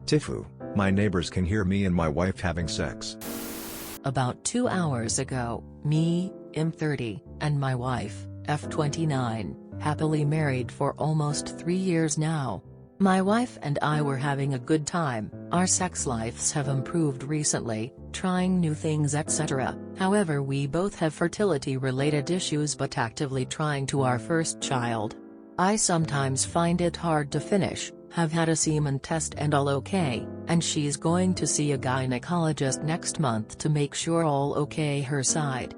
TIFU, my neighbors can hear me and my wife having sex. About 2 hours ago, me, M30, and my wife, F29, happily married for almost 3 years now. My wife and I were having a good time, our sex lives have improved recently, trying new things etc. However, we both have fertility-related issues but actively trying to our first child. I sometimes find it hard to finish, have had a semen test and all okay, and she's going to see a gynecologist next month to make sure all okay her side.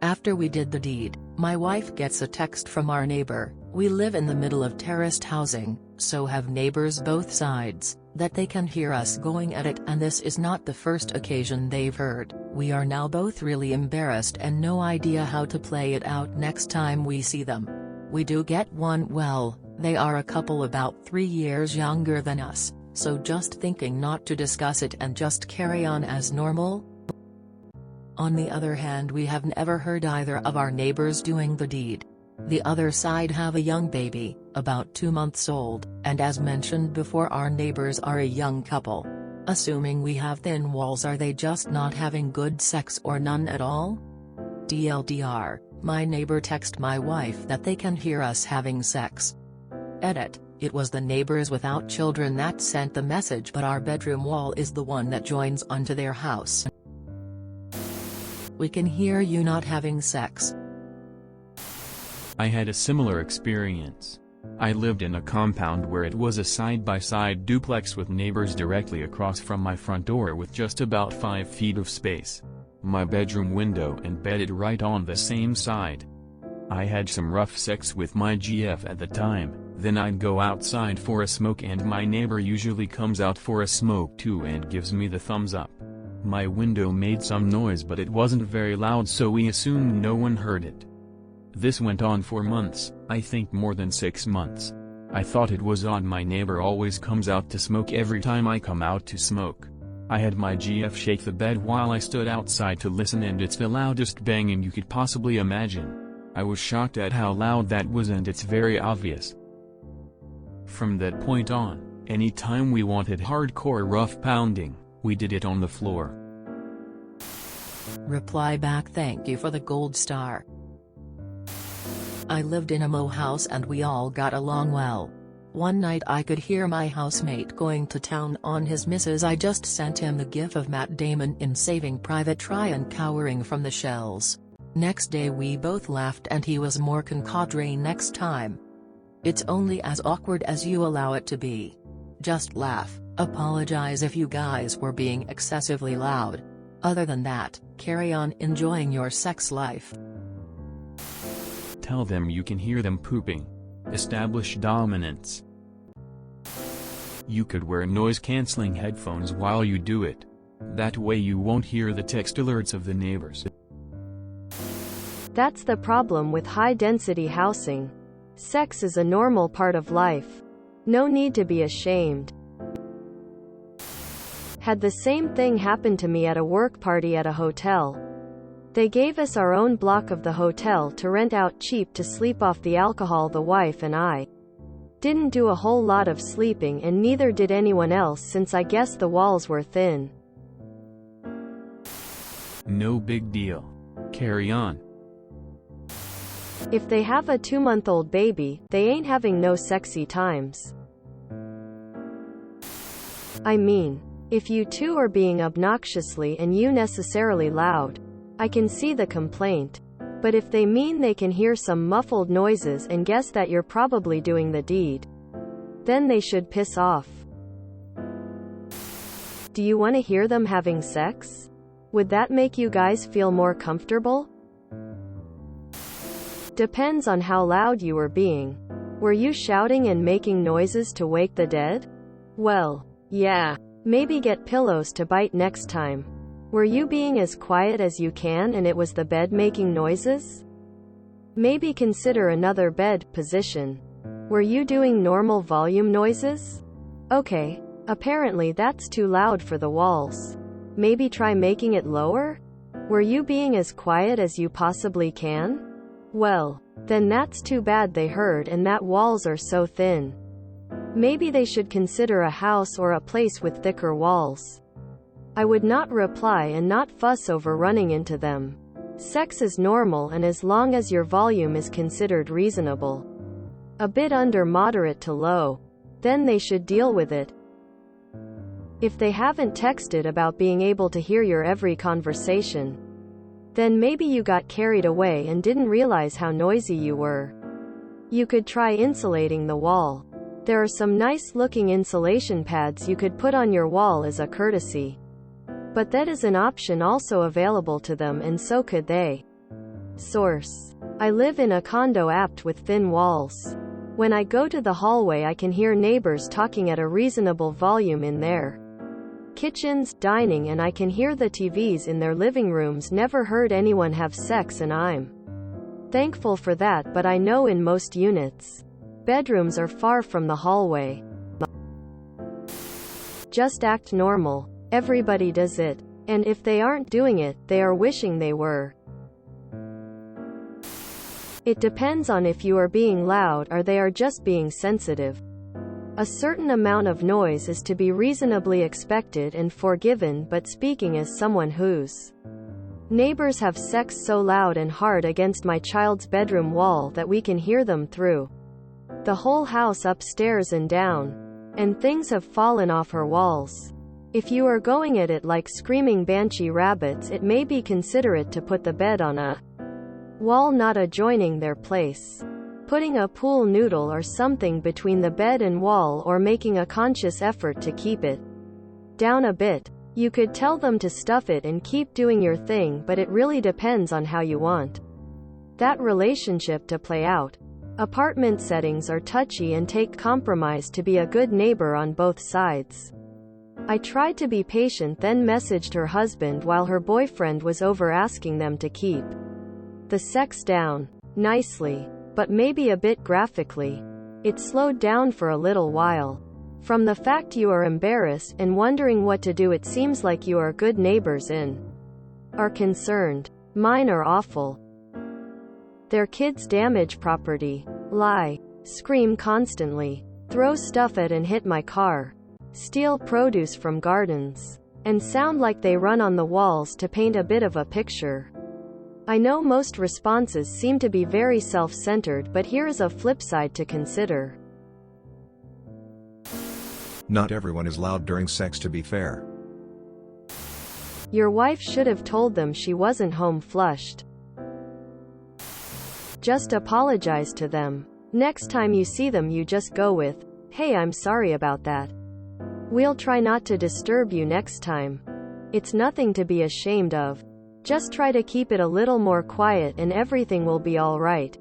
After we did the deed, my wife gets a text from our neighbor. We live in the middle of terraced housing, so have neighbors both sides, that they can hear us going at it, and this is not the first occasion they've heard. We are now both really embarrassed and no idea how to play it out next time we see them. We do get one, well, they are a couple about 3 years younger than us, so just thinking not to discuss it and just carry on as normal. On the other hand, we have never heard either of our neighbors doing the deed. The other side have a young baby, about 2 months old, and as mentioned before, our neighbors are a young couple. Assuming we have thin walls, are they just not having good sex or none at all? TLDR, my neighbor text my wife that they can hear us having sex. Edit, it was the neighbors without children that sent the message, but our bedroom wall is the one that joins onto their house. We can hear you not having sex. I had a similar experience. I lived in a compound where it was a side-by-side duplex with neighbors directly across from my front door with just about 5 feet of space. My bedroom window and bedded right on the same side. I had some rough sex with my GF at the time, then I'd go outside for a smoke and my neighbor usually comes out for a smoke too and gives me the thumbs up. My window made some noise but it wasn't very loud, so we assumed no one heard it. This went on for months, I think more than 6 months. I thought it was odd, my neighbor always comes out to smoke every time I come out to smoke. I had my GF shake the bed while I stood outside to listen, and it's the loudest banging you could possibly imagine. I was shocked at how loud that was, and it's very obvious. From that point on, anytime we wanted hardcore rough pounding, we did it on the floor. Reply back, thank you for the gold star. I lived in a mo house and we all got along well. One night I could hear my housemate going to town on his missus. I just sent him the gif of Matt Damon in Saving Private Ryan cowering from the shells. Next day we both laughed and he was more concadre next time. It's only as awkward as you allow it to be. Just laugh, apologize if you guys were being excessively loud. Other than that, carry on enjoying your sex life. Tell them you can hear them pooping. Establish dominance. You could wear noise-canceling headphones while you do it. That way you won't hear the text alerts of the neighbors. That's the problem with high-density housing. Sex is a normal part of life. No need to be ashamed. Had the same thing happen to me at a work party at a hotel. They gave us our own block of the hotel to rent out cheap to sleep off the alcohol. The wife and I didn't do a whole lot of sleeping, and neither did anyone else, since I guess the walls were thin. No big deal. Carry on. If they have a 2-month-old baby, they ain't having no sexy times. I mean, if you two are being obnoxiously and unnecessarily loud, I can see the complaint. But if they mean they can hear some muffled noises and guess that you're probably doing the deed, then they should piss off. Do you want to hear them having sex? Would that make you guys feel more comfortable? Depends on how loud you were being. Were you shouting and making noises to wake the dead? Well, yeah. Maybe get pillows to bite next time. Were you being as quiet as you can and it was the bed making noises? Maybe consider another bed position. Were you doing normal volume noises? Okay, apparently that's too loud for the walls. Maybe try making it lower? Were you being as quiet as you possibly can? Well, then that's too bad they heard and that walls are so thin. Maybe they should consider a house or a place with thicker walls. I would not reply and not fuss over running into them. Sex is normal, and as long as your volume is considered reasonable, a bit under moderate to low, then they should deal with it. If they haven't texted about being able to hear your every conversation, then maybe you got carried away and didn't realize how noisy you were. You could try insulating the wall. There are some nice looking insulation pads you could put on your wall as a courtesy. But that is an option also available to them, and so could they. Source: I live in a condo apt with thin walls. When I go to the hallway I can hear neighbors talking at a reasonable volume in their kitchens, dining, and I can hear the TVs in their living rooms. Never heard anyone have sex, and I'm thankful for that, but I know in most units, bedrooms are far from the hallway. Just act normal. Everybody does it. And if they aren't doing it, they are wishing they were. It depends on if you are being loud or they are just being sensitive. A certain amount of noise is to be reasonably expected and forgiven, but speaking as someone whose neighbors have sex so loud and hard against my child's bedroom wall that we can hear them through the whole house upstairs and down, and things have fallen off her walls. If you are going at it like screaming banshee rabbits, it may be considerate to put the bed on a wall not adjoining their place. Putting a pool noodle or something between the bed and wall, or making a conscious effort to keep it down a bit. You could tell them to stuff it and keep doing your thing, but it really depends on how you want that relationship to play out. Apartment settings are touchy and take compromise to be a good neighbor on both sides. I tried to be patient, then messaged her husband while her boyfriend was over, asking them to keep the sex down nicely, but maybe a bit graphically. It slowed down for a little while. From the fact you are embarrassed and wondering what to do, it seems like you are good neighbors and are concerned. Mine are awful. Their kids damage property, lie, scream constantly, throw stuff at and hit my car, steal produce from gardens, and sound like they run on the walls to paint a bit of a picture. I know most responses seem to be very self-centered, but here is a flip side to consider. Not everyone is loud during sex, to be fair. Your wife should have told them she wasn't home flushed. Just apologize to them. Next time you see them, you just go with, "Hey, I'm sorry about that. We'll try not to disturb you next time." It's nothing to be ashamed of. Just try to keep it a little more quiet and everything will be all right.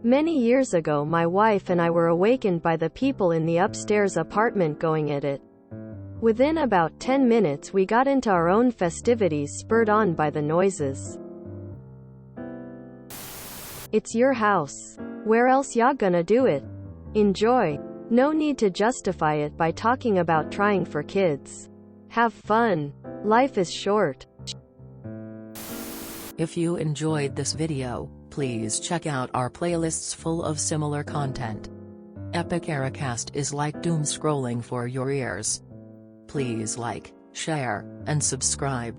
Many years ago, my wife and I were awakened by the people in the upstairs apartment going at it. Within about 10 minutes we got into our own festivities, spurred on by the noises. It's your house. Where else ya gonna do it? Enjoy. No need to justify it by talking about trying for kids. Have fun. Life is short. If you enjoyed this video, please check out our playlists full of similar content. Epic Ericast is like doom scrolling for your ears. Please like, share, and subscribe.